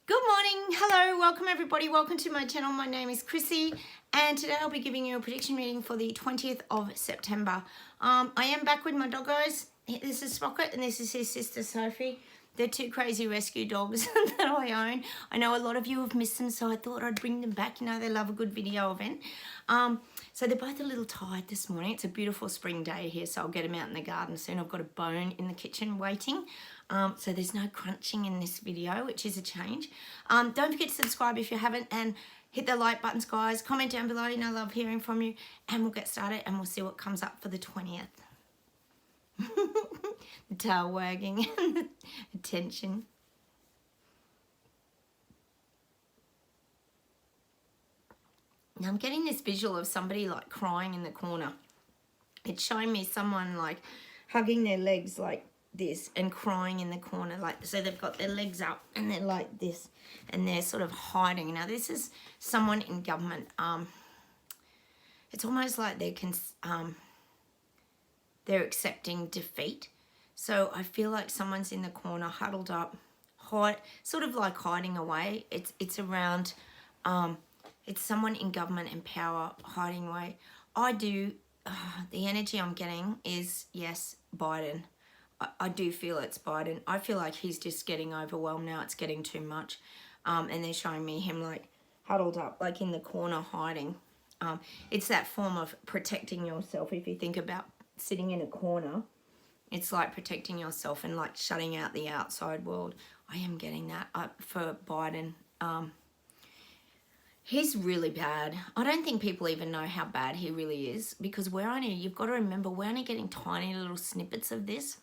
Good morning, hello, welcome everybody, welcome to my channel. My name is Chrissy and today I'll be giving you a prediction reading for the 20th of September. I am back with my doggos. This is Sprocket and this is his sister Sophie. They're two crazy rescue dogs that I own. I know a lot of you have missed them, so I thought I'd bring them back. You know, they love a good video event. So they're both a little tired this morning. It's a beautiful spring day here, so I'll get them out in the garden soon. I've got a bone in the kitchen waiting. So there's no crunching in this video, which is a change. Don't forget to subscribe if you haven't and hit the like buttons, guys. Comment down below, I love hearing from you. And we'll get started and we'll see what comes up for the 20th. The tail wagging and the attention. Now I'm getting this visual of somebody like crying in the corner. It's showing me someone like hugging their legs like this and crying in the corner, like, so they've got their legs up and they're like this and they're sort of hiding. Now this is someone in government. It's almost like they're accepting defeat. So I feel like someone's in the corner huddled up, sort of like hiding away. It's around it's someone in government and power hiding away. The energy I'm getting is, yes, Biden. I do feel it's Biden. I feel like he's just getting overwhelmed now. It's getting too much. And they're showing me him like huddled up, like in the corner hiding. It's that form of protecting yourself. If you think about sitting in a corner, it's like protecting yourself and like shutting out the outside world. I am getting that for Biden. He's really bad. I don't think people even know how bad he really is, because you've got to remember, we're only getting tiny little snippets of this.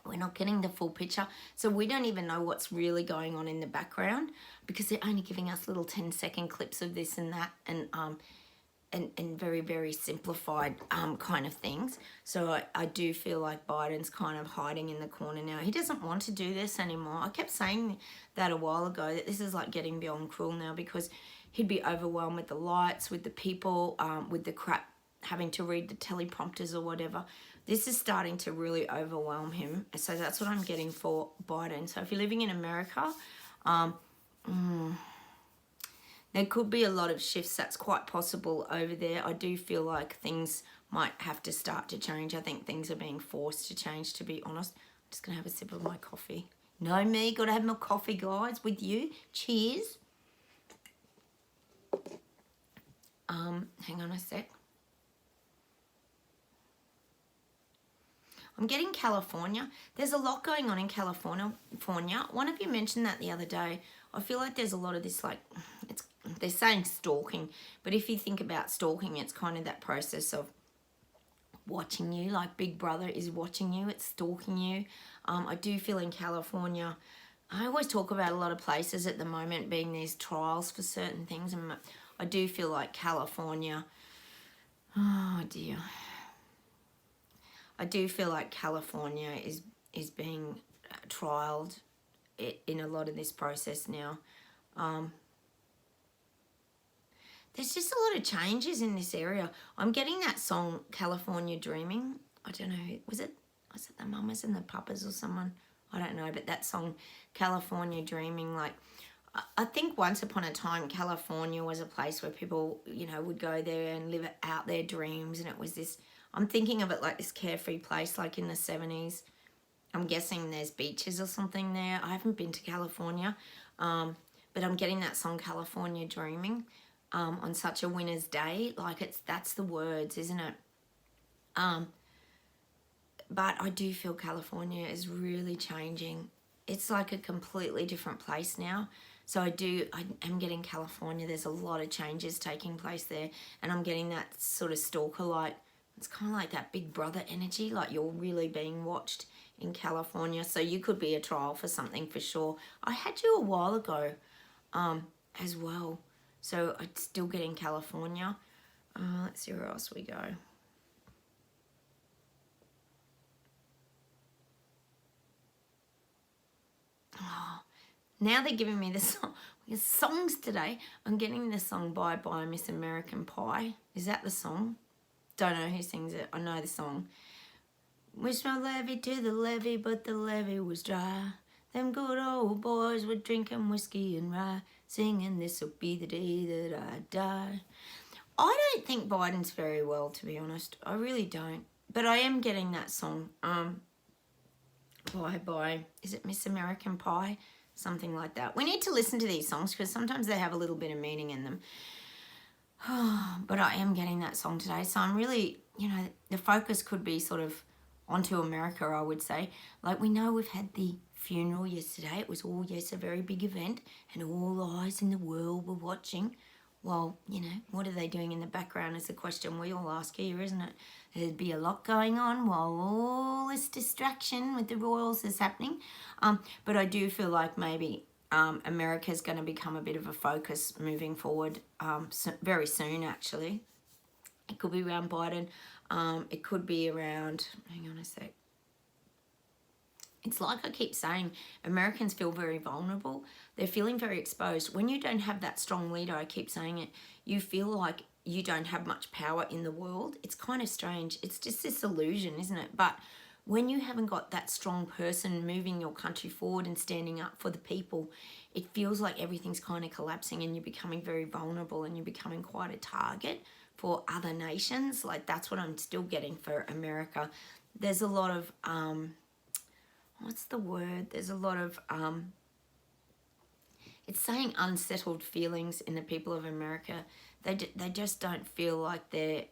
We're not getting the full picture. So we don't even know what's really going on in the background, because they're only giving us little 10-second clips of this and that and very, very simplified kind of things. So I do feel like Biden's kind of hiding in the corner now. He doesn't want to do this anymore. I kept saying that a while ago, that this is like getting beyond cruel now, because he'd be overwhelmed with the lights, with the people, with the crap, having to read the teleprompters or whatever. This is starting to really overwhelm him. So that's what I'm getting for Biden. So if you're living in America, there could be a lot of shifts. That's quite possible over there. I do feel like things might have to start to change. I think things are being forced to change, to be honest. I'm just going to have a sip of my coffee. Know me, got to have my coffee, guys, with you. Cheers. Hang on a sec. I'm getting California. There's a lot going on in California. One of you mentioned that the other day. I feel like there's a lot of this, like, they're saying stalking, but if you think about stalking, it's kind of that process of watching you, like Big Brother is watching you, it's stalking you. I do feel in California, I always talk about a lot of places at the moment being these trials for certain things, and I do feel like California, oh dear, I do feel like California is being trialed in a lot of this process now. There's just a lot of changes in this area. I'm getting that song, California Dreaming. I don't know, was it the Mamas and the Papas or someone? I don't know, but that song, California Dreaming, like, I think once upon a time, California was a place where people, you know, would go there and live out their dreams. And it was this, I'm thinking of it like this carefree place, like in the 70s. I'm guessing there's beaches or something there. I haven't been to California, but I'm getting that song, California Dreaming, on such a winter's day. Like, that's the words, isn't it? But I do feel California is really changing. It's like a completely different place now. So I am getting California. There's a lot of changes taking place there. And I'm getting that sort of stalker, like, it's kind of like that Big Brother energy, like you're really being watched in California. So you could be a trial for something for sure. I had you a while ago as well. So I'm still getting California. Let's see where else we go. Oh, now they're giving me the songs today. I'm getting the song Bye Bye Miss American Pie. Is that the song? Don't know who sings it. I know the song. Wish my levee to the levee, but the levee was dry. Them good old boys were drinking whiskey and rye, singing this'll be the day that I die. I don't think Biden's very well, to be honest. I really don't. But I am getting that song. By is it Miss American Pie? Something like that. We need to listen to these songs because sometimes they have a little bit of meaning in them. But I am getting that song today. So I'm really, the focus could be sort of onto America, I would say. Like, we know we've had the funeral yesterday. It was all, yes, a very big event. And all the eyes in the world were watching. Well, what are they doing in the background is a question we all ask here, isn't it? There'd be a lot going on while all this distraction with the royals is happening. But I do feel like maybe America's going to become a bit of a focus moving forward very soon, actually. It could be around Biden. It could be around, hang on a sec. It's like I keep saying, Americans feel very vulnerable. They're feeling very exposed. When you don't have that strong leader, I keep saying it, you feel like you don't have much power in the world. It's kind of strange. It's just this illusion, isn't it? But when you haven't got that strong person moving your country forward and standing up for the people, it feels like everything's kind of collapsing and you're becoming very vulnerable and you're becoming quite a target for other nations. Like, that's what I'm still getting for America. There's a lot of... what's the word? There's a lot of, it's saying unsettled feelings in the people of America. They just don't feel like they're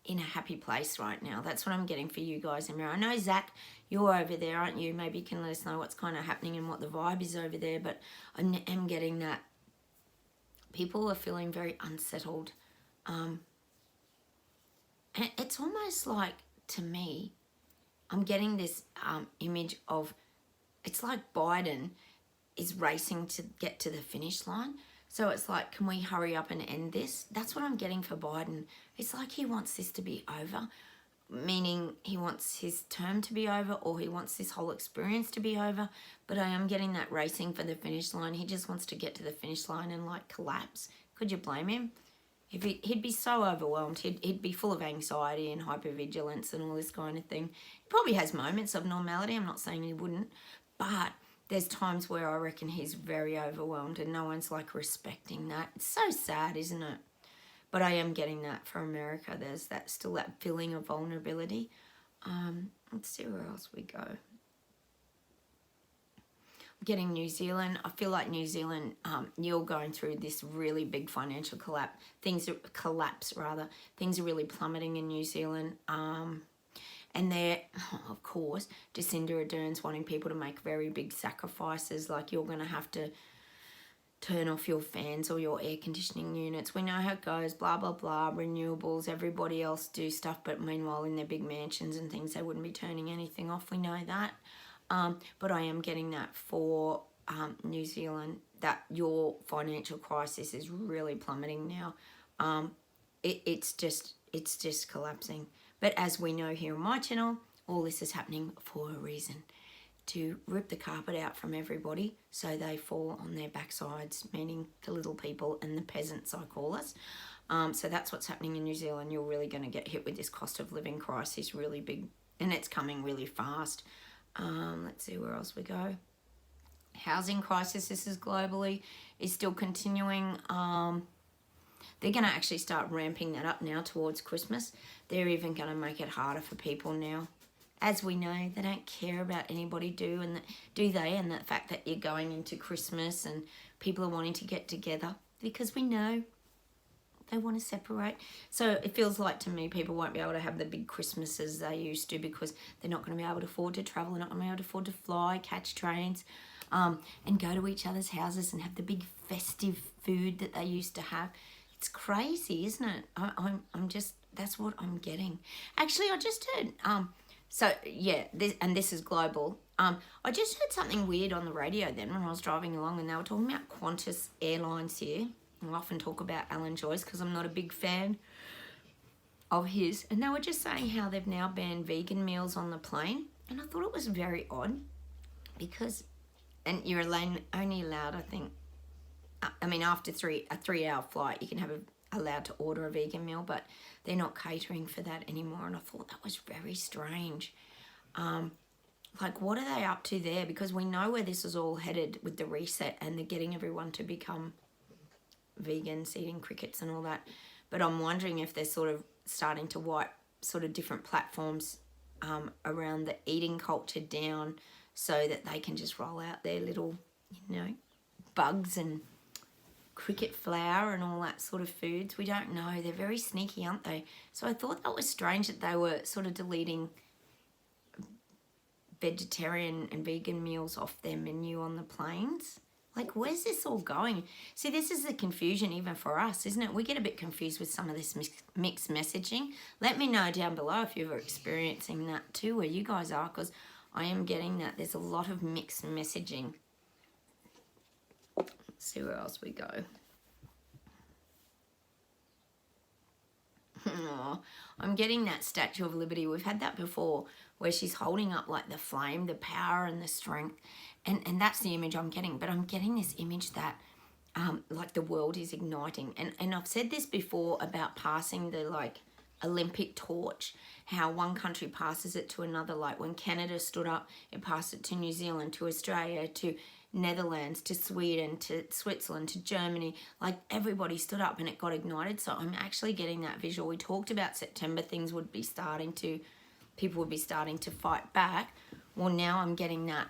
in a happy place right now. That's what I'm getting for you guys in America. I know, Zach, you're over there, aren't you? Maybe you can let us know what's kind of happening and what the vibe is over there. But I am getting that people are feeling very unsettled. And it's almost like, to me, I'm getting this image of, it's like Biden is racing to get to the finish line. So it's like, can we hurry up and end this? That's what I'm getting for Biden. It's like he wants this to be over, meaning he wants his term to be over or he wants this whole experience to be over. But I am getting that racing for the finish line. He just wants to get to the finish line and like collapse. Could you blame him? If he'd be so overwhelmed, he'd be full of anxiety and hypervigilance and all this kind of thing. He probably has moments of normality. I'm not saying he wouldn't, but there's times where I reckon he's very overwhelmed and no one's like respecting that. It's so sad, isn't it? But I am getting that for America. There's still that feeling of vulnerability. Let's see where else we go. Getting New Zealand. I feel like New Zealand, you're going through this really big financial collapse. Things are really plummeting in New Zealand. And they're, of course, Jacinda Ardern's wanting people to make very big sacrifices, like you're going to have to turn off your fans or your air conditioning units. We know how it goes, blah, blah, blah, renewables, everybody else do stuff, but meanwhile in their big mansions and things, they wouldn't be turning anything off. We know that. But I am getting that for New Zealand, that your financial crisis is really plummeting now. It's just collapsing. But as we know here on my channel, all this is happening for a reason. To rip the carpet out from everybody so they fall on their backsides, meaning the little people and the peasants, I call us. So that's what's happening in New Zealand. You're really going to get hit with this cost of living crisis, really big, and it's coming really fast. Let's see where else we go. Housing crisis, this is globally, is still continuing. They're going to actually start ramping that up now towards Christmas. They're even going to make it harder for people now. As we know, they don't care about anybody do they? And the fact that you're going into Christmas and people are wanting to get together, because we know they want to separate. So it feels like to me people won't be able to have the big Christmases they used to because they're not going to be able to afford to travel. They're not going to be able to afford to fly, catch trains, and go to each other's houses and have the big festive food that they used to have. It's crazy, isn't it? I'm just, that's what I'm getting. Actually, I just heard, so yeah, this is global. I just heard something weird on the radio then when I was driving along, and they were talking about Qantas Airlines here. I often talk about Alan Joyce because I'm not a big fan of his. And they were just saying how they've now banned vegan meals on the plane. And I thought it was very odd because, and you're only allowed, I think, I mean, after a 3-hour flight, you can have allowed to order a vegan meal, but they're not catering for that anymore. And I thought that was very strange. like, what are they up to there? Because we know where this is all headed with the reset and the getting everyone to become vegans, eating crickets and all that. But I'm wondering if they're sort of starting to wipe sort of different platforms around the eating culture down so that they can just roll out their little, you know, bugs and cricket flour and all that sort of foods. We don't know. They're very sneaky, aren't they? So I thought that was strange that they were sort of deleting vegetarian and vegan meals off their menu on the planes. Like, where's this all going? See, this is the confusion even for us, isn't it? We get a bit confused with some of this mixed messaging. Let me know down below if you're experiencing that too, where you guys are, because I am getting that there's a lot of mixed messaging. Let's see where else we go. Oh, I'm getting that Statue of Liberty. We've had that before, where she's holding up like the flame, the power and the strength. And that's the image I'm getting. But I'm getting this image that like the world is igniting. And I've said this before about passing the like Olympic torch, how one country passes it to another. Like when Canada stood up, it passed it to New Zealand, to Australia, to Netherlands, to Sweden, to Switzerland, to Germany. Like everybody stood up and it got ignited. So I'm actually getting that visual. We talked about September, things would be starting to, people would be starting to fight back. Well, now I'm getting that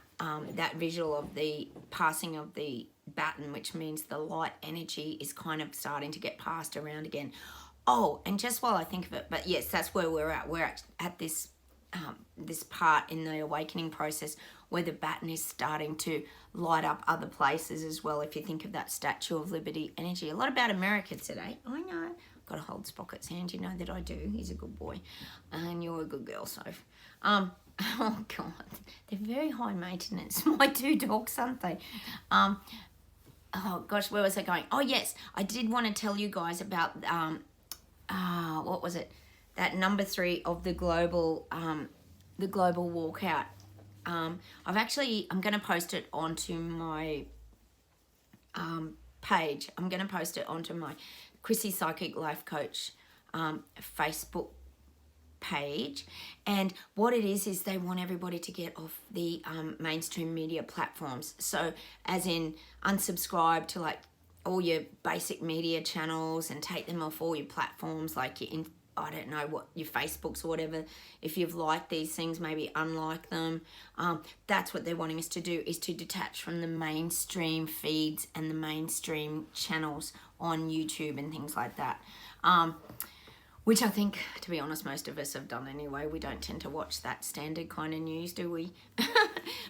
that visual of the passing of the baton, which means the light energy is kind of starting to get passed around again. Oh, and just while I think of it, but yes, that's where we're at. We're at this this part in the awakening process where the baton is starting to light up other places as well. If you think of that Statue of Liberty energy, a lot about America today. I know. Got to hold Sprocket's hand. You know that I do. He's a good boy, and you're a good girl, Soph. Oh God, they're very high maintenance. My two dogs, aren't they? Oh gosh, where was I going? Oh yes, I did want to tell you guys about what was it? That number 3 of the global walkout. I'm going to post it onto my page. I'm going to post it onto my Chrissy Psychic Life Coach Facebook page. And what it is they want everybody to get off the mainstream media platforms. So as in unsubscribe to like all your basic media channels and take them off all your platforms, like your I don't know what your Facebooks or whatever. If you've liked these things, maybe unlike them. That's what they're wanting us to do, is to detach from the mainstream feeds and the mainstream channels on YouTube and things like that. Which I think, to be honest, most of us have done anyway. We don't tend to watch that standard kind of news, do we?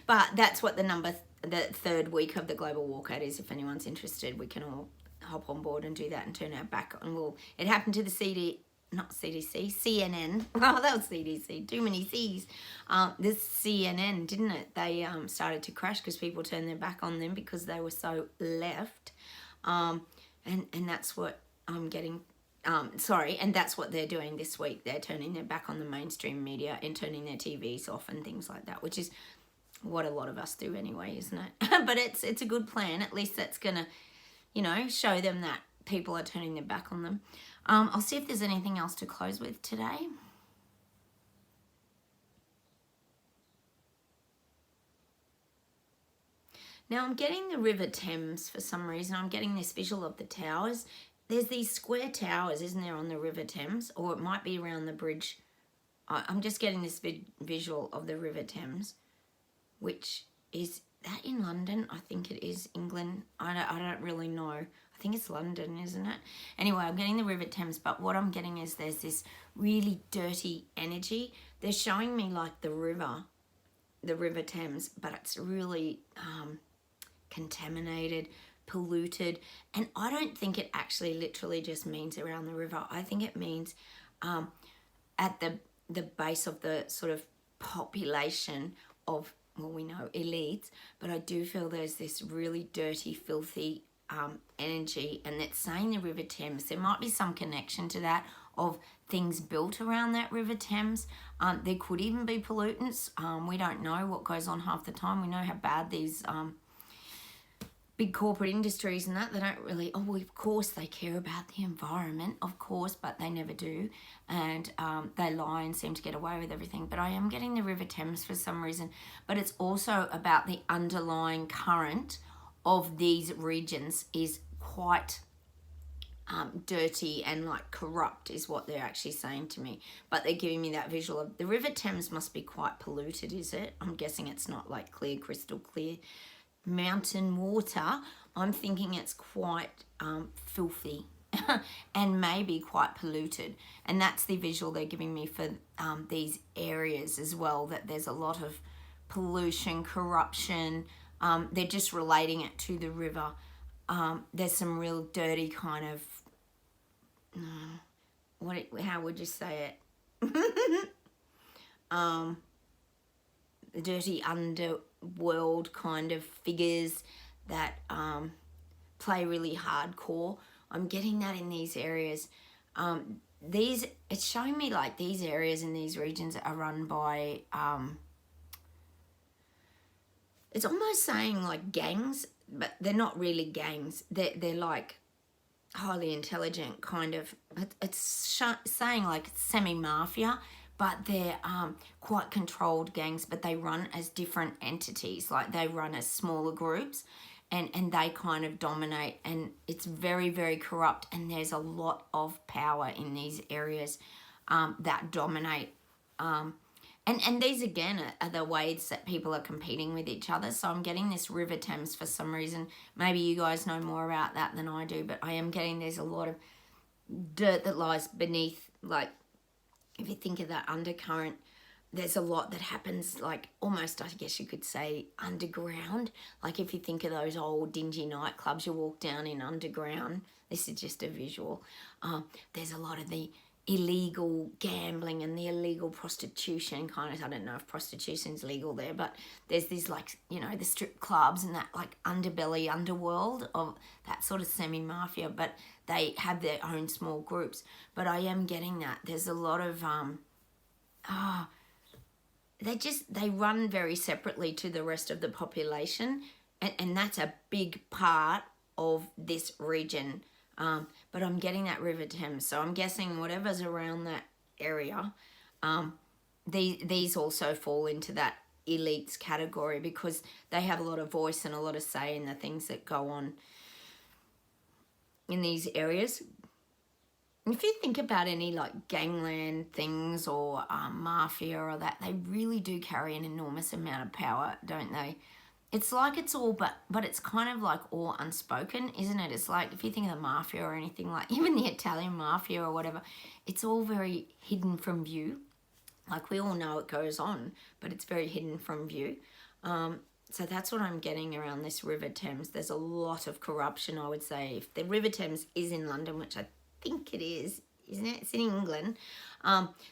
But that's what the 3rd week of the global walkout is. If anyone's interested, we can all hop on board and do that and turn our back on. It happened to the CNN. Oh, that was CDC. Too many C's. This CNN, didn't it? They started to crash because people turned their back on them because they were so left. And that's what I'm getting. And that's what they're doing this week. They're turning their back on the mainstream media and turning their TVs off and things like that, which is what a lot of us do anyway, isn't it? But it's a good plan. At least that's going to, you know, show them that people are turning their back on them. I'll see if there's anything else to close with today. Now I'm getting the River Thames for some reason. I'm getting this visual of the towers. There's these square towers, isn't there, on the River Thames? Or it might be around the bridge. I'm just getting this visual of the River Thames, which is that in London? I think it is England. I don't really know. I think it's London, isn't it? Anyway, I'm getting the River Thames, but what I'm getting is there's this really dirty energy. They're showing me like the River Thames, but it's really contaminated, polluted, and I don't think it actually literally just means around the river. I think it means at the base of the sort of population of, well, we know elites, but I do feel there's this really dirty, filthy energy, and it's saying the River Thames. There might be some connection to that of things built around that River Thames. There could even be pollutants. We don't know what goes on half the time. We know how bad these big corporate industries and that, they don't really, oh, well, of course they care about the environment, of course, but they never do. And they lie and seem to get away with everything. But I am getting the River Thames for some reason. But it's also about the underlying current of these regions is quite dirty and like corrupt is what they're actually saying to me. But they're giving me that visual of the River Thames must be quite polluted, is it? I'm guessing it's not like clear, crystal clear mountain water. I'm thinking it's quite filthy and maybe quite polluted, and that's the visual they're giving me for these areas as well, that there's a lot of pollution, corruption. They're just relating it to the river. There's some real dirty kind of how would you say it? Dirty underworld kind of figures that play really hardcore. I'm getting that in these areas. It's showing me like these areas in these regions are run by it's almost saying like gangs, but they're not really gangs. They're like highly intelligent kind of, it's saying like semi-mafia, but they're quite controlled gangs, but they run as different entities. Like they run as smaller groups, and they kind of dominate, and it's very, very corrupt, and there's a lot of power in these areas that dominate. And these again are the ways that people are competing with each other. So I'm getting this River Thames for some reason. Maybe you guys know more about that than I do, but I am getting there's a lot of dirt that lies beneath. Like if you think of that undercurrent, there's a lot that happens like almost, I guess you could say, underground. Like if you think of those old dingy nightclubs you walk down in underground, this is just a visual. There's a lot of the illegal gambling and the illegal prostitution kind of, I don't know if prostitution's legal there, but there's this like, you know, the strip clubs and that like underbelly underworld of that sort of semi-mafia, but they have their own small groups. But I am getting that there's a lot of they run very separately to the rest of the population, and that's a big part of this region. But I'm getting that River Thames, so I'm guessing whatever's around that area, these also fall into that elites category because they have a lot of voice and a lot of say in the things that go on in these areas. If you think about any like gangland things or mafia or that, they really do carry an enormous amount of power, don't they? It's like it's all, but it's kind of like all unspoken, isn't it? It's like if you think of the mafia or anything, like even the Italian mafia or whatever, it's all very hidden from view. Like we all know it goes on, but it's very hidden from view. So that's what I'm getting around this River Thames. There's a lot of corruption, I would say. If the River Thames is in London, which I think it is, isn't it? It's in England.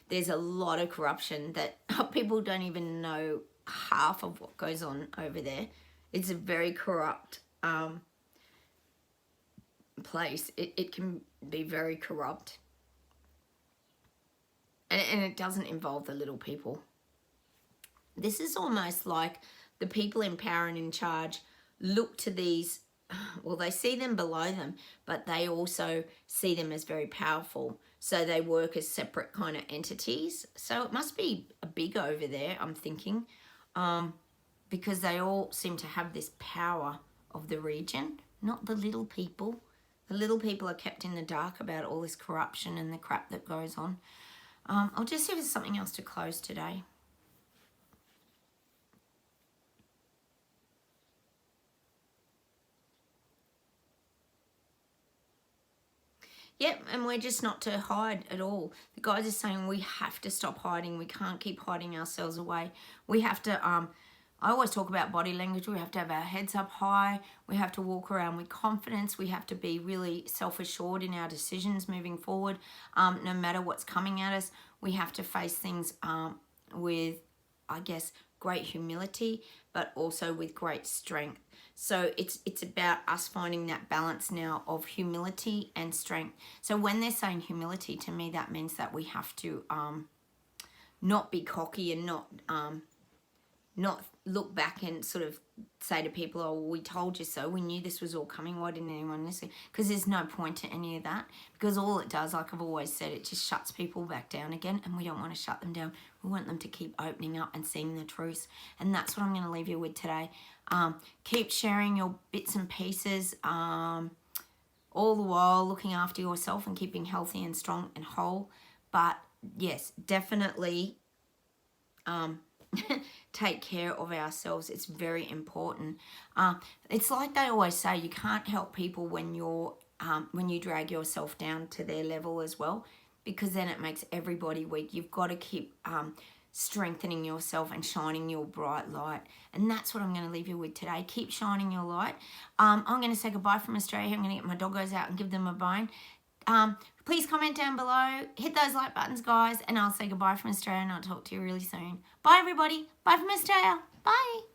There's a lot of corruption that people don't even know half of what goes on over there. It's a very corrupt place. It can be very corrupt, and it doesn't involve the little people. This is almost like the people in power and in charge look to these, well, they see them below them, but they also see them as very powerful. So they work as separate kind of entities. So it must be big over there, I'm thinking. Because they all seem to have this power of the region, not the little people. The little people are kept in the dark about all this corruption and the crap that goes on. I'll just see if there's something else to close today. Yep, and we're just not to hide at all. The guys are saying we have to stop hiding. We can't keep hiding ourselves away. We have to, I always talk about body language. We have to have our heads up high. We have to walk around with confidence. We have to be really self-assured in our decisions moving forward. No matter what's coming at us, we have to face things with, I guess, great humility, but also with great strength. So it's about us finding that balance now of humility and strength. So when they're saying humility, to me, that means that we have to not be cocky and not not look back and sort of say to people, oh, we told you so, we knew this was all coming, why didn't anyone listen? Because there's no point to any of that, because all it does, like I've always said, it just shuts people back down again, and we don't want to shut them down. We want them to keep opening up and seeing the truth, and that's what I'm going to leave you with today. Keep sharing your bits and pieces, all the while looking after yourself and keeping healthy and strong and whole. But yes, definitely take care of ourselves. It's very important. It's like they always say, you can't help people when you drag yourself down to their level as well, because then it makes everybody weak. You've got to keep strengthening yourself and shining your bright light. And that's what I'm going to leave you with today. Keep shining your light. I'm going to say goodbye from Australia. I'm going to get my doggos out and give them a bone. Please comment down below, hit those like buttons, guys, and I'll say goodbye from Australia, and I'll talk to you really soon. Bye, everybody. Bye from Australia. Bye.